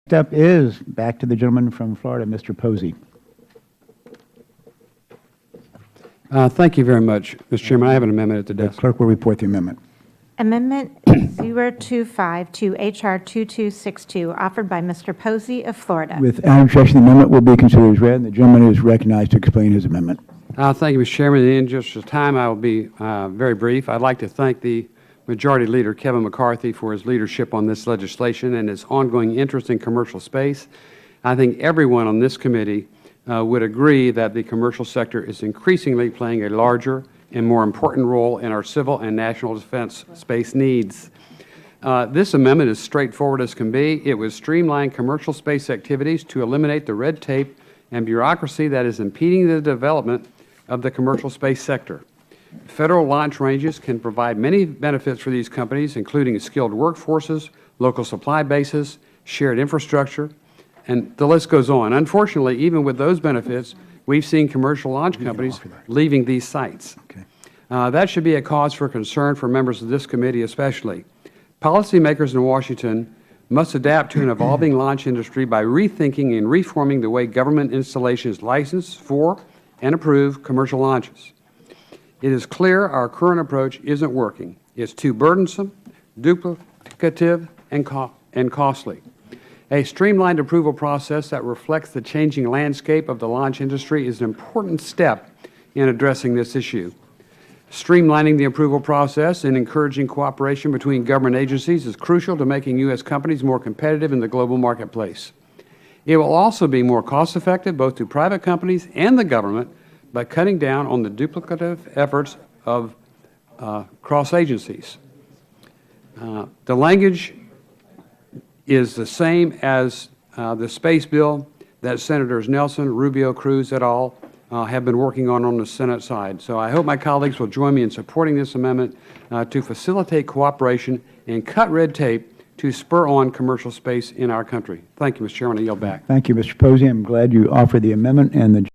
Next up is back to the gentleman from Florida, Mr. Posey. Thank you very much, Mr. Chairman. I have an amendment at the The desk. clerk will report the amendment. Amendment 025 to H.R. 2262, offered by Mr. Posey of Florida. Without objection, the amendment will be considered as read, and the gentleman is recognized to explain his amendment. Thank you, Mr. Chairman. In the interest of time, I will be very brief. I'd like to thank the Majority Leader, Kevin McCarthy, for his leadership on this legislation and his ongoing interest in commercial space. I think everyone on this committee would agree that the commercial sector is increasingly playing a larger and more important role in our civil and national defense space needs. This amendment is straightforward as can be. It would streamline commercial space activities to eliminate the red tape and bureaucracy that is impeding the development of the commercial space sector. Federal launch ranges can provide many benefits for these companies, including skilled workforces, local supply bases, shared infrastructure, and the list goes on. Unfortunately, even with those benefits, we've seen commercial launch companies leaving these sites. That should be a cause for concern for members of this committee especially. Policymakers in Washington must adapt to an evolving launch industry by rethinking and reforming the way government installations license for and approve commercial launches. It is clear our current approach isn't working. It's too burdensome, duplicative, and costly. A streamlined approval process that reflects the changing landscape of the launch industry is an important step in addressing this issue. Streamlining the approval process and encouraging cooperation between government agencies is crucial to making U.S. companies more competitive in the global marketplace. It will also be more cost-effective both to private companies and the government by cutting down on the duplicative efforts of cross agencies. The language is the same as the space bill that Senators Nelson, Rubio, Cruz et al. Have been working on the Senate side. So I hope my colleagues will join me in supporting this amendment to facilitate cooperation and cut red tape to spur on commercial space in our country. Thank you, Mr. Chairman. I yield back. Thank you, Mr. Posey. I'm glad you offered the amendment, and the